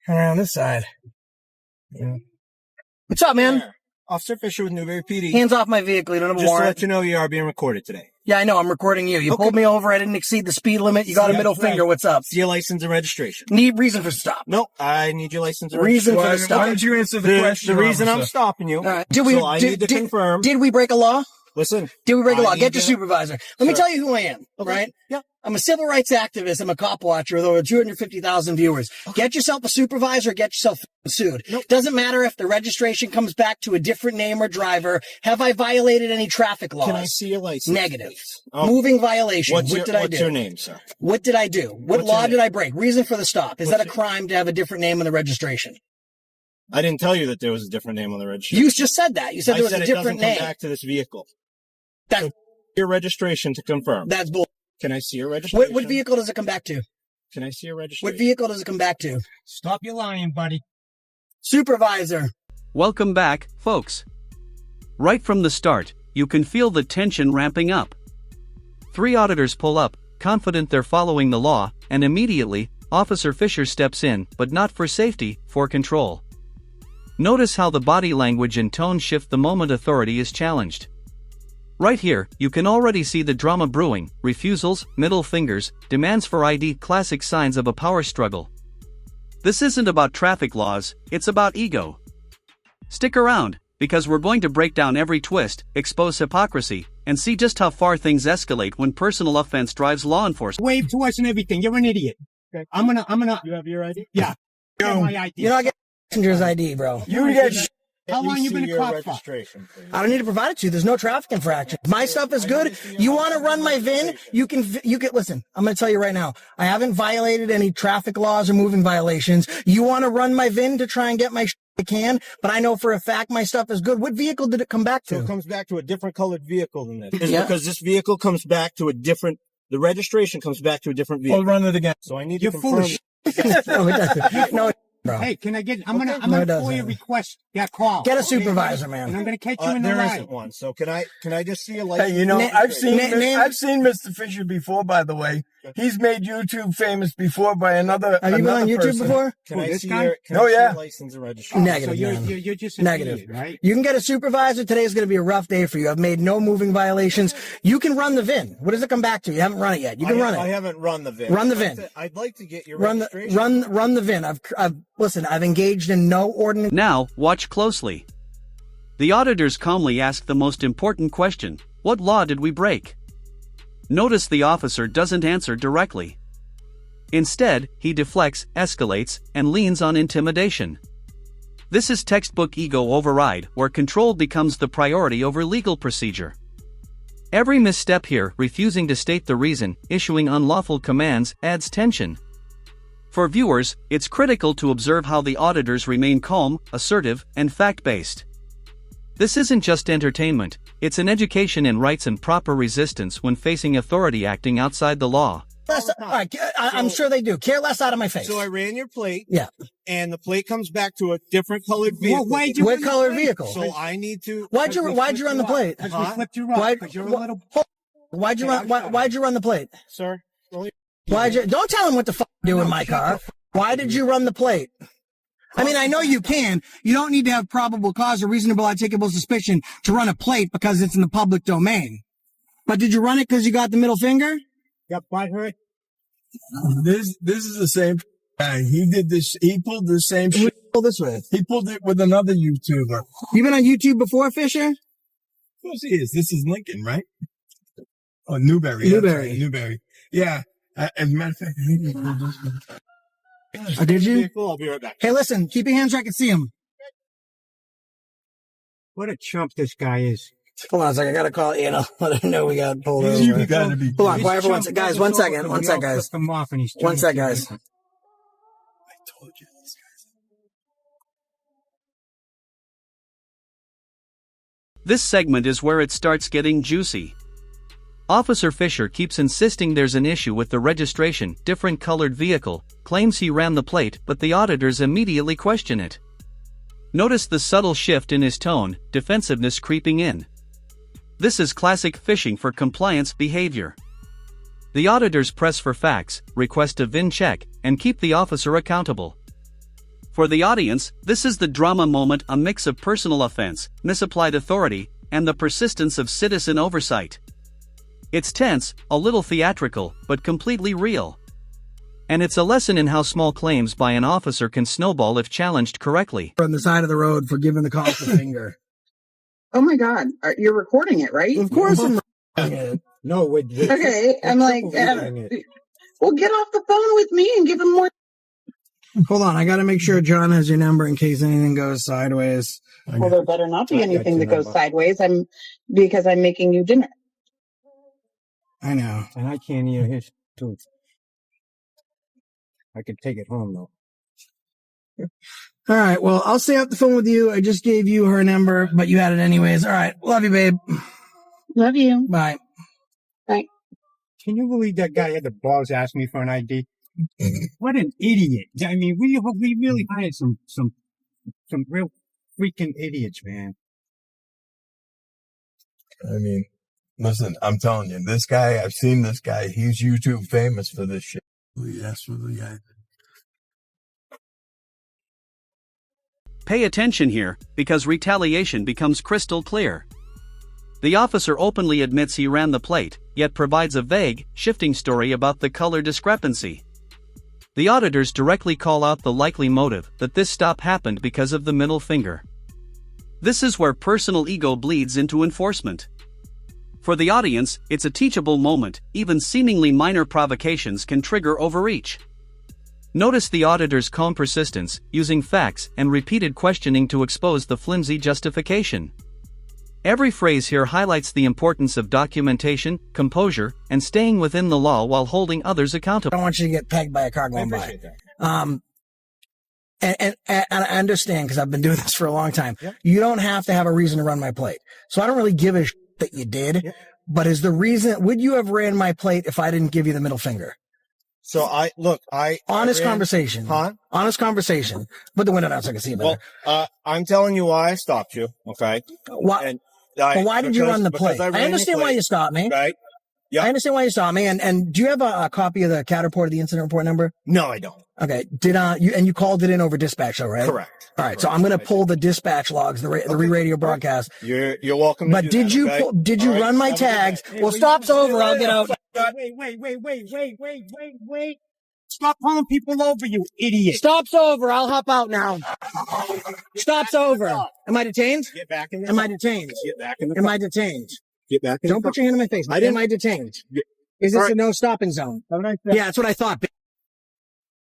Around this side. Yeah. What's up, man? There. Officer Fisher with Newberry PD. Hands off my vehicle. You don't have a Just warrant. to let you know, you are being recorded today. Yeah, I know. I'm recording you. You Okay. pulled me over. I didn't exceed the speed limit. You got a middle finger. What's up? See your license and registration. Need reason for stop. No, I need your license and Reason registration. for the stop. Why don't you answer the question? The reason I'm officer? stopping you. All right. So I need to confirm. Did we break a law? Listen. Did we break a law? I Get need your to- supervisor. Let me Sure. tell you who I am, Okay. right? Yeah. I'm a civil rights activist. I'm a cop watcher with over 250,000 viewers. Get yourself a supervisor, get yourself sued. Nope. Doesn't matter if the registration comes back to a different name or driver. Have I violated any traffic laws? Can I see your license? Negative. please? Oh, Moving violation. What's What did I do? What's your name, sir? What did I do? What What's law your did name? I break? Reason for the stop. Is What's that a crime to have a different name on the registration? I didn't tell you that there was a different name on the registration. You just said that. You said I there was said a it different doesn't name. come back to this vehicle. That's, Your registration to confirm. that's bull. Can I see your registration? What vehicle does it come back to? Can I see your registration? What vehicle does it come back to? Stop your lying, buddy. Supervisor. Welcome back, folks. Right from the start, you can feel the tension ramping up. 3 auditors pull up, confident they're following the law, and immediately, Officer Fisher steps in, but not for safety, for control. Notice how the body language and tone shift the moment authority is challenged. Right here, you can already see the drama brewing: refusals, middle fingers, demands for ID, classic signs of a power struggle. This isn't about traffic laws, it's about ego. Stick around, because we're going to break down every twist, expose hypocrisy, and see just how far things escalate when personal offense drives law enforcement. Wave to us and everything. You're an idiot. Okay. I'm gonna. You have your ID? Yeah. Get my ID. You're not getting passenger's ID, bro. You get. How Let me long you see been a your cop for? registration, please. I don't need to provide it to you. There's no traffic infraction. My stuff is good. You want to run my VIN? You can, listen, I'm going to tell you right now. I haven't violated any traffic laws or moving violations. You want to run my VIN to try and get my I can, but I know for a fact my stuff is good. What vehicle did it come back So it to? comes back to a different colored vehicle than this. It's Yeah. because this vehicle comes back to a different, the registration comes back to a different vehicle. We'll run it again. So I need You're to full confirm. of shit. No, it doesn't. No, bro. Hey, can I get? I'm Okay. gonna No, it FOIA doesn't. request that call. Get a Okay? supervisor, And man. I'm gonna catch you in the There lie. isn't one. So can I just see a license? Hey, you know, Na- I've seen name- I've seen Mr. Fisher before, by the way. He's made YouTube famous before by another. Have you been on another YouTube person. before? Can I this see guy? your, can Oh, I see yeah. your license and registration? Negative, So you're man. you're just an Negative. idiot, right? You can get a supervisor. Today's going to be a rough day for you. I've made no moving violations. You can run the VIN. What does it come back to? You haven't run it yet. You can run I it. haven't run the VIN. Run the VIN. I'd like to get your Run registration. the VIN. Listen, I've engaged in no ordinance. Now, watch closely. The auditors calmly ask the most important question: what law did we break? Notice the officer doesn't answer directly. Instead, he deflects, escalates, and leans on intimidation. This is textbook ego override, where control becomes the priority over legal procedure. Every misstep here, refusing to state the reason, issuing unlawful commands, adds tension. For viewers, it's critical to observe how the auditors remain calm, assertive, and fact-based. This isn't just entertainment, it's an education in rights and proper resistance when facing authority acting outside the law. All right, I'm sure they do. Care less out of my face. So I ran your plate. Yeah. And the plate comes back to a different colored vehicle. why'd you What run the color plate? vehicle? So I need to. Why'd you run the plate? Because Huh? we flipped you Why- off. Because you're a wh- little. Why'd you run? Why'd you run the plate? Sir, only- Don't tell him what to do in my car. Why did you run the plate? I mean, I know you can. You don't need to have probable cause or reasonable articulable suspicion to run a plate because it's in the public domain. But did you run it because you got the middle finger? Got butt hurt. This is the same guy. He did this. He pulled the same shit. Pull this with. He pulled it with another YouTuber. Of You been on YouTube before, Fisher? course he is. This is Lincoln, right? Oh, Newberry. that's Newberry. right, Newberry. Yeah. As a matter of fact, he pulled this one. Or did you? vehicle. I'll be right back. Hey, listen, keep your hands where I can see him. What a chump this guy is. Hold on a second. I gotta call Anna. Let her know we got pulled You over. gotta be. Hold on, This quiet for one chump second. Guys, goes one over second. to One the second, wall, guys. flip him off and he's One trying sec, to- guys. I told you this guy's. This segment is where it starts getting juicy. Officer Fisher keeps insisting there's an issue with the registration, different colored vehicle, claims he ran the plate, but the auditors immediately question it. Notice the subtle shift in his tone, defensiveness creeping in. This is classic fishing for compliance behavior. The auditors press for facts, request a VIN check, and keep the officer accountable. For the audience, this is the drama moment, a mix of personal offense, misapplied authority, and the persistence of citizen oversight. It's tense, a little theatrical, but completely real. And it's a lesson in how small claims by an officer can snowball if challenged correctly. On the side of the road for giving the cops the finger. Oh my God, you're recording it, right? Of course I'm recording it. No, Okay, I'm like, well, get off the phone with me and give him more. Hold on, I gotta make sure John has your number in case anything goes sideways. Well, there better not be anything that goes sideways. Because I'm making you dinner. I know. And I can't eat his tooth. I could take it home though. All right, well, I'll stay off the phone with you. I just gave you her number, but you had it anyways. All right, love you, babe. Love you. Bye. Bye. Can you believe that guy had the balls to ask me for an ID? What an idiot! I mean, we really hired some real freaking idiots, man. I mean, listen, I'm telling you, this guy, I've seen this guy. He's YouTube famous for this shit. That's what the guy. Pay attention here, because retaliation becomes crystal clear. The officer openly admits he ran the plate, yet provides a vague, shifting story about the color discrepancy. The auditors directly call out the likely motive that this stop happened because of the middle finger. This is where personal ego bleeds into enforcement. For the audience, it's a teachable moment, even seemingly minor provocations can trigger overreach. Notice the auditor's calm persistence, using facts and repeated questioning to expose the flimsy justification. Every phrase here highlights the importance of documentation, composure, and staying within the law while holding others I accountable. don't want you to get pegged by a car going by. And I understand because I've been doing this for a long time. Yep. You don't have to have a reason to run my plate. So I don't really give a that you did. Yep. But is the reason, would you have ran my plate if I didn't give you the middle finger? So Honest conversation. Huh? Honest conversation. Put the window down so I can see it better. Well, I'm telling you why I stopped you. Okay. Why, but why did you run the plate? I understand why you stopped me. Right. Yeah. I understand why you stopped me. And do you have a copy of the CAT report, the incident report number? No, I don't. Okay. You called it in over dispatch though, right? Correct. All right. So I'm going to pull the dispatch logs, the radio broadcast. You're welcome. But did you run my tags? Well, stop's over. I'll get out. Wait. Stop pulling people over, you idiot. Stop's over. I'll hop out now. Stop's over. Am I detained? Get back in the Am I detained? Get back in the Am I detained? Get back in Don't the put your hand in my face. I didn't- Am I detained? Yeah. Is this All right. a no stopping zone? Yeah, that's what I thought. The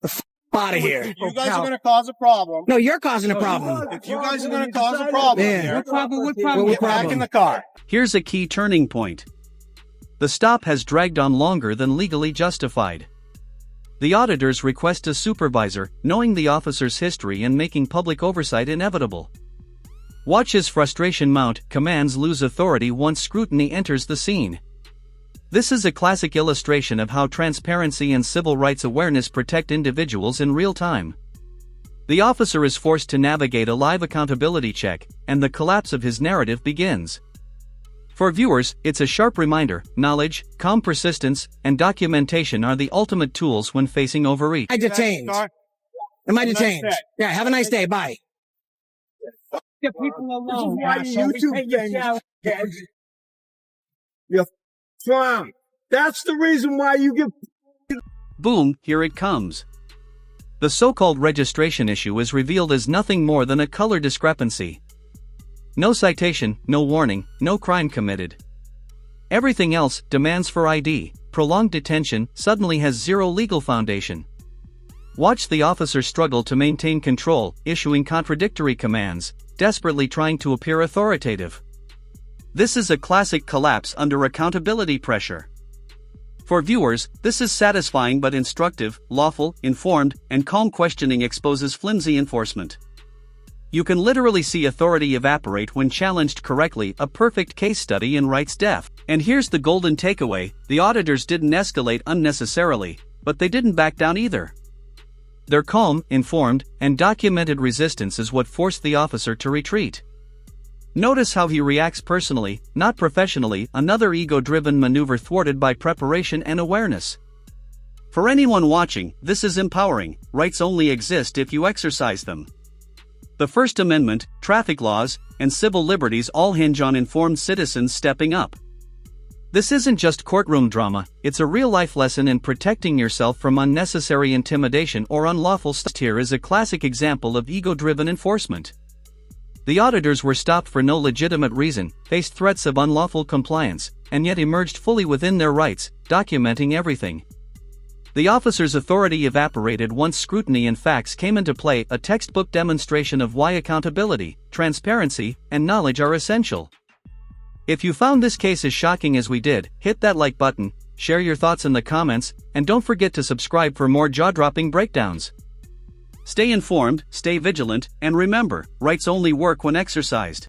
f out of here. You guys are going to cause a problem. No, you're causing a problem. If you guys are going to cause a problem Yeah. here, What problem? get back in the car. Here's a key turning point. The stop has dragged on longer than legally justified. The auditors request a supervisor, knowing the officer's history and making public oversight inevitable. Watch his frustration mount, commands lose authority once scrutiny enters the scene. This is a classic illustration of how transparency and civil rights awareness protect individuals in real time. The officer is forced to navigate a live accountability check, and the collapse of his narrative begins. For viewers, it's a sharp reminder: knowledge, calm persistence, and documentation are the ultimate tools when facing overreach. Am I detained? Am I detained? Yeah, have a nice day. Bye. Get people alone. You're clown. That's the reason why you get. Boom, here it comes. The so-called registration issue is revealed as nothing more than a color discrepancy. No citation, no warning, no crime committed. Everything else, demands for ID, prolonged detention, suddenly has zero legal foundation. Watch the officer struggle to maintain control, issuing contradictory commands, desperately trying to appear authoritative. This is a classic collapse under accountability pressure. For viewers, this is satisfying but instructive. Lawful, informed, and calm questioning exposes flimsy enforcement. You can literally see authority evaporate when challenged correctly, a perfect case study in rights def. And here's the golden takeaway: the auditors didn't escalate unnecessarily, but they didn't back down either. Their calm, informed, and documented resistance is what forced the officer to retreat. Notice how he reacts personally, not professionally, another ego-driven maneuver thwarted by preparation and awareness. For anyone watching, this is empowering. Rights only exist if you exercise them. The First Amendment, traffic laws, and civil liberties all hinge on informed citizens stepping up. This isn't just courtroom drama, it's a real-life lesson in protecting yourself from unnecessary intimidation or unlawful stuff. Here is a classic example of ego-driven enforcement. The auditors were stopped for no legitimate reason, faced threats of unlawful compliance, and yet emerged fully within their rights, documenting everything. The officer's authority evaporated once scrutiny and facts came into play, a textbook demonstration of why accountability, transparency, and knowledge are essential. If you found this case as shocking as we did, hit that like button, share your thoughts in the comments, and don't forget to subscribe for more jaw-dropping breakdowns. Stay informed, stay vigilant, and remember, rights only work when exercised.